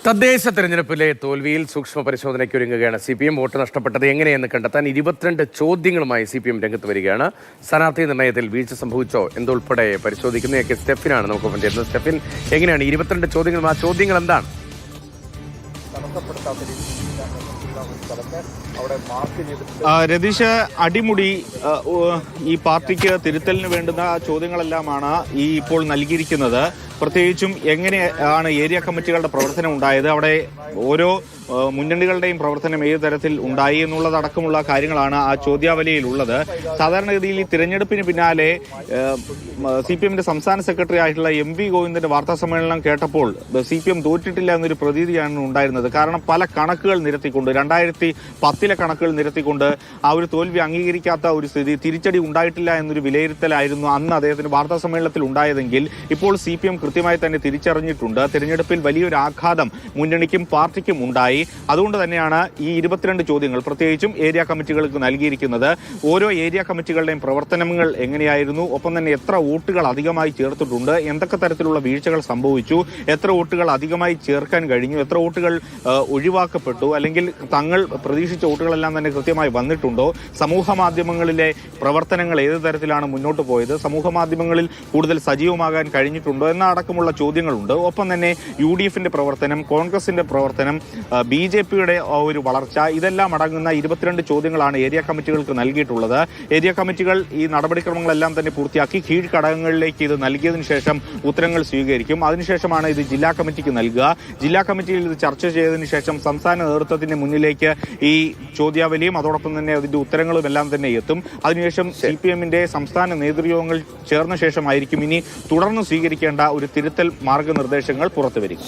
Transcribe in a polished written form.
തദ്ദേശ തെരഞ്ഞെടുപ്പിലെ തോൽവിയിൽ സൂക്ഷ്മ പരിശോധനയ്ക്ക് ഒരുങ്ങുകയാണ് CPM. വോട്ട് നഷ്ടപ്പെട്ടത് എങ്ങനെയെന്ന് കണ്ടെത്താൻ 22 ചോദ്യങ്ങളുമായി CPM രംഗത്ത് വരികയാണ്. സ്ഥാനാർത്ഥി നിർണയത്തിൽ വീഴ്ച സംഭവിച്ചോ എന്നുൾപ്പെടെ പരിശോധിക്കുന്ന സ്റ്റെഫിനാണ് നമുക്കൊപ്പം ചേരുന്നത്. സ്റ്റെഫിൻ, എങ്ങനെയാണ് 22 ചോദ്യങ്ങൾ? ആ ചോദ്യങ്ങൾ എന്താണ്? രതീഷ്, അടിമുടി ഈ പാർട്ടിക്ക് തിരുത്തലിന് വേണ്ടുന്ന ചോദ്യങ്ങളെല്ലാമാണ് ഈ ഇപ്പോൾ നൽകിയിരിക്കുന്നത്. പ്രത്യേകിച്ചും എങ്ങനെയാണ് ഏരിയ കമ്മിറ്റികളുടെ പ്രവർത്തനം ഉണ്ടായത്, അവിടെ ഓരോ മുന്നണികളുടെയും പ്രവർത്തനം ഏത് തരത്തിൽ ഉണ്ടായി എന്നുള്ളതടക്കമുള്ള കാര്യങ്ങളാണ് ആ ചോദ്യാവലിയിലുള്ളത്. സാധാരണഗതിയിൽ ഈ തിരഞ്ഞെടുപ്പിന് പിന്നാലെ CPMന്റെ സംസ്ഥാന സെക്രട്ടറി ആയിട്ടുള്ള MV ഗോവിന്ദന്റെ വാർത്താ സമ്മേളനം കേട്ടപ്പോൾ CPM തോറ്റിട്ടില്ല എന്നൊരു പ്രതീതിയാണ് ഉണ്ടായിരുന്നത്. കാരണം പല കണക്കുകൾ നിരത്തിക്കൊണ്ട് 2010 കണക്കുകൾ നിരത്തിക്കൊണ്ട് ആ ഒരു തോൽവി അംഗീകരിക്കാത്ത ഒരു സ്ഥിതി, തിരിച്ചടി ഉണ്ടായിട്ടില്ല എന്നൊരു വിലയിരുത്തലായിരുന്നു അന്ന് അദ്ദേഹത്തിന് വാർത്താ സമ്മേളനത്തിൽ ഉണ്ടായതെങ്കിൽ ഇപ്പോൾ CPM കൃത്യമായി തന്നെ തിരിച്ചറിഞ്ഞിട്ടുണ്ട്. തിരഞ്ഞെടുപ്പിൽ വലിയൊരു ആഘാതം മുന്നണിക്കും പാർട്ടിക്കും ഉണ്ടായി. അതുകൊണ്ട് തന്നെയാണ് ഈ 22 ചോദ്യങ്ങൾ പ്രത്യേകിച്ചും ഏരിയ കമ്മിറ്റികൾക്ക് നൽകിയിരിക്കുന്നത്. ഓരോ ഏരിയ കമ്മിറ്റികളുടെയും പ്രവർത്തനങ്ങൾ എങ്ങനെയായിരുന്നു, ഒപ്പം തന്നെ എത്ര വോട്ടുകൾ അധികമായി ചേർത്തിട്ടുണ്ട്, എന്തൊക്കെ തരത്തിലുള്ള വീഴ്ചകൾ സംഭവിച്ചു, എത്ര വോട്ടുകൾ അധികമായി ചേർക്കാൻ കഴിഞ്ഞു, എത്ര വോട്ടുകൾ ഒഴിവാക്കപ്പെട്ടു, അല്ലെങ്കിൽ തങ്ങൾ പ്രതീക്ഷിച്ച വോട്ടുകളെല്ലാം തന്നെ കൃത്യമായി വന്നിട്ടുണ്ടോ, സമൂഹ മാധ്യമങ്ങളിലെ പ്രവർത്തനങ്ങൾ ഏത് തരത്തിലാണ് മുന്നോട്ട് പോയത്, സമൂഹ മാധ്യമങ്ങളിൽ കൂടുതൽ സജീവമാകാൻ കഴിഞ്ഞിട്ടുണ്ടോ എന്നടക്കമുള്ള ചോദ്യങ്ങളുണ്ട്. ഒപ്പം തന്നെ UDFന്റെ പ്രവർത്തനം, കോൺഗ്രസിന്റെ പ്രവർത്തനം, BJPയുടെ ഒരു വളർച്ച, ഇതെല്ലാം അടങ്ങുന്ന 22 ചോദ്യങ്ങളാണ് ഏരിയ കമ്മിറ്റികൾക്ക് നൽകിയിട്ടുള്ളത്. ഏരിയ കമ്മിറ്റികൾ ഈ നടപടിക്രമങ്ങളെല്ലാം തന്നെ പൂർത്തിയാക്കി കീഴ്ഘടകങ്ങളിലേക്ക് ഇത് നൽകിയതിനു ശേഷം ഉത്തരങ്ങൾ സ്വീകരിക്കും. അതിനുശേഷമാണ് ഇത് ജില്ലാ കമ്മിറ്റിക്ക് നൽകുക. ജില്ലാ കമ്മിറ്റിയിൽ ഇത് ചർച്ച ചെയ്തതിനു ശേഷം സംസ്ഥാന നേതൃത്വത്തിന്റെ മുന്നിലേക്ക് ഈ ചോദ്യാവലിയും അതോടൊപ്പം തന്നെ അതിന്റെ ഉത്തരങ്ങളും എല്ലാം തന്നെ എത്തും. അതിനുശേഷം CPMന്റെ സംസ്ഥാന നേതൃയോഗങ്ങൾ ചേർന്ന ശേഷമായിരിക്കും ഇനി തുടർന്ന് സ്വീകരിക്കേണ്ട ഒരു തിരുത്തൽ മാർഗനിർദ്ദേശങ്ങൾ പുറത്തുവരിക.